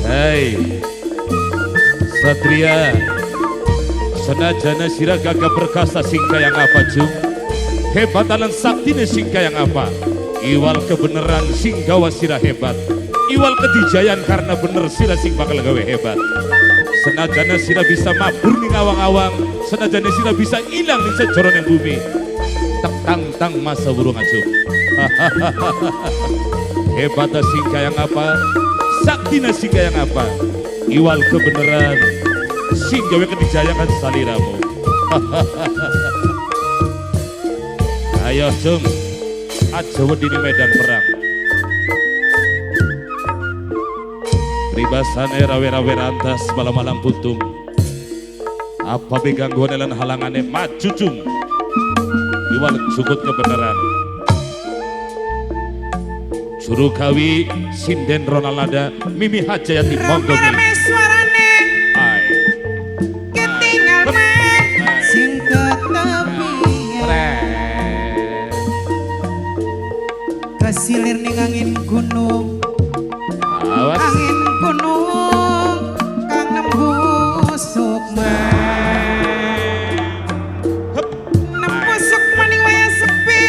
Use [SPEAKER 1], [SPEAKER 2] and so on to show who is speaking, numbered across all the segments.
[SPEAKER 1] Hei Satria, senajana sira gagah perkasa singka yang apa Jung, hebatan saktine singka yang apa, iwal kebenaran singgawa sira hebat, iwal kedijayan karena bener sira sing bakal gawe hebat. Senajana sira bisa mabur ning awang-awang, senajana sira bisa ilang di sejoron yang bumi, tang masa burung acung. Hebatnya singka yang apa, saktina singka yang apa, iwal kebenaran singgawe kedijayan saliramu. Ayo Jung, aja wedine medan perang. Ribasane rawe-rawe rantas malam-malam putung. Apa begangguan lan halangane maju Jung. Iwal cukup kebenaran. Juru kawi sinden Ronalada Mimi Hajayati monggo mi.
[SPEAKER 2] Suarane
[SPEAKER 1] Ai.
[SPEAKER 2] ketinggal men sing ketepian kasilir ning angin gunung.
[SPEAKER 1] Awas.
[SPEAKER 2] Angin gunung kang nembusuk men nembusuk maning waya sepi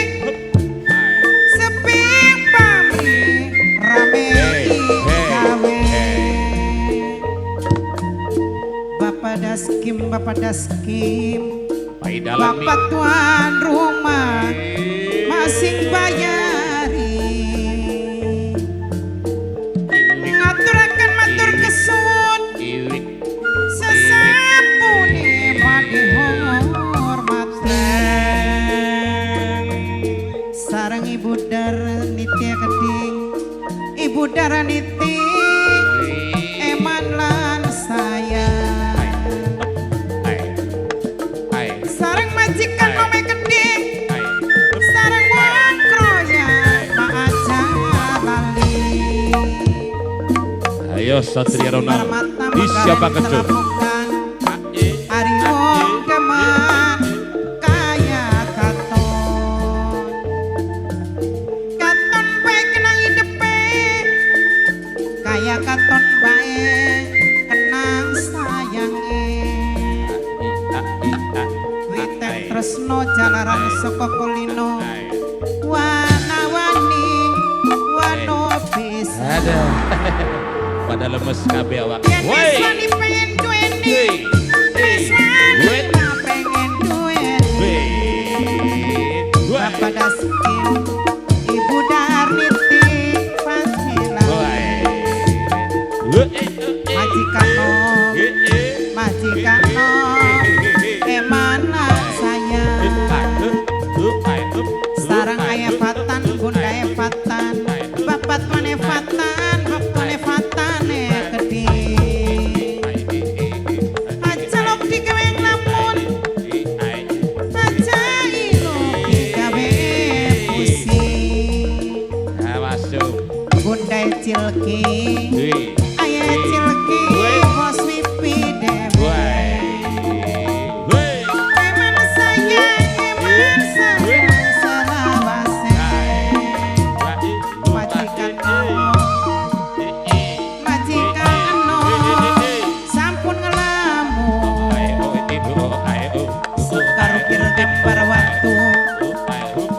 [SPEAKER 2] sepi pamri rame gawe Bapak Daskim
[SPEAKER 1] Pai dalam
[SPEAKER 2] Bapak tuan rumah masing bayari ngaturaken matur kesuwun sesapune madi hormatan sareng Ibu Daraniti Keding Ibu Daraniti Eman lan saya sareng majikan Mame Keding sareng wong kroya Mak Aja lali.
[SPEAKER 1] Ayo Satria Ronal, di siapa kecut?
[SPEAKER 2] Ari wong geman kaya katon. Katon bae kenang hidepe. Kaya katon bae kenang sayange. Witek tresno jalaran saka kulino. Wana-wani wano bisa.
[SPEAKER 1] Ada. Pada lemes kabeh awak.
[SPEAKER 2] Yen Iswani pengen duweni, Iswani pengen duweni. Bapak Daskim, Ibu Darniti Fasila, majikan emana saya. Sarang ayah Fatan, Bunda Fatan, Bapak Tuan Fatan, Bapak Fatan Keding. Aja lok digawe nglamun, aja ilok digawe pusing. Bunda Cilki, ayah Cilki, bos Wipi Dewi. Eman sayang selawase. Majikan sampun ngelamun karukir gambar waktu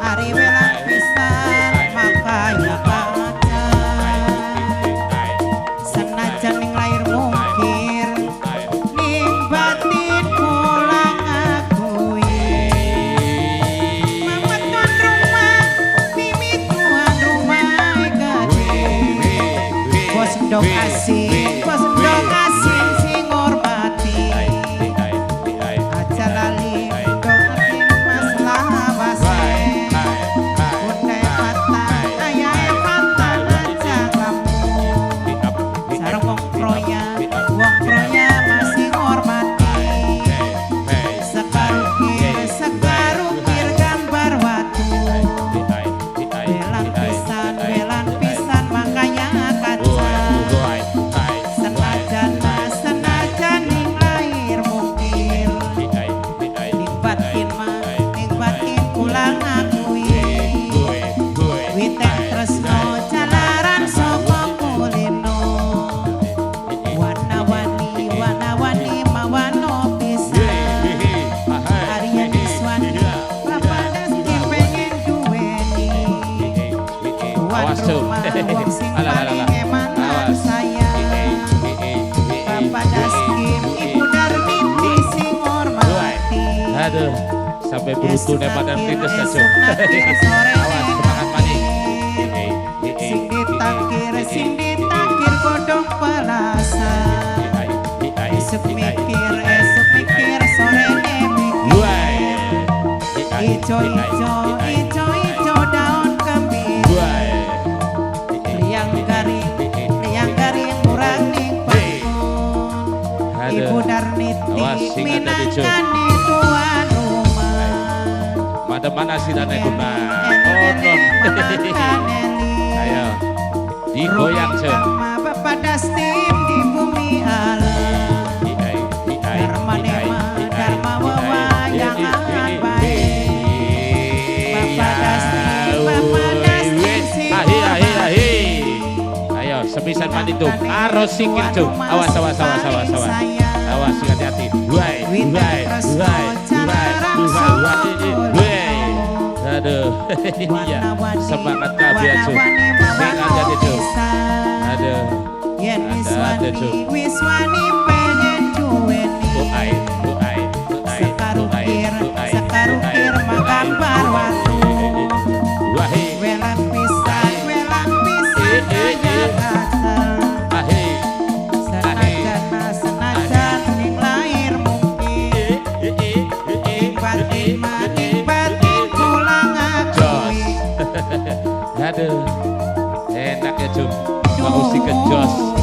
[SPEAKER 2] ari welang pisan makanya kaca senajan ning layar
[SPEAKER 1] Awas tuh.
[SPEAKER 2] Wong sing
[SPEAKER 1] Alah, alah,
[SPEAKER 2] paling
[SPEAKER 1] alah.
[SPEAKER 2] emanan
[SPEAKER 1] Awas.
[SPEAKER 2] saya Bapak Daskim Ibu Darmiti sing hormati
[SPEAKER 1] Aduh, sampai berutul pada tindes aja.
[SPEAKER 2] esuk nakir sore
[SPEAKER 1] Awas, semangat maning.
[SPEAKER 2] sing ditakir godhong pelasan esuk mikir sore mikir ijo daun kembir liang garing urang ning pangkon Ibu Darniti
[SPEAKER 1] Awas, sing ada di Jum.
[SPEAKER 2] minangkani tuan rumah
[SPEAKER 1] Mana mana sih dana guna? Ayo, digoyang ce.
[SPEAKER 2] Rumah Bapak Dastim di bumi alam Dharma wewayangan baik Bapak Dastim sing
[SPEAKER 1] Ayo, sepisan mandi tuh. Harus sikit tuh. Awas. Awas, hati-hati. Aduh, iya. Semangat kabeh aja. Sing hati-hati tuh. Aduh.
[SPEAKER 2] Yen
[SPEAKER 1] Ada, Cuk.
[SPEAKER 2] wiswani pengen duweni Sekarukir makan barwatu Welan pisan kaya kasel Senajan ning lahir mungkin batin tulang
[SPEAKER 1] Jos.
[SPEAKER 2] akui
[SPEAKER 1] Aduh. Enak ya, Cum. Mau si ke jos.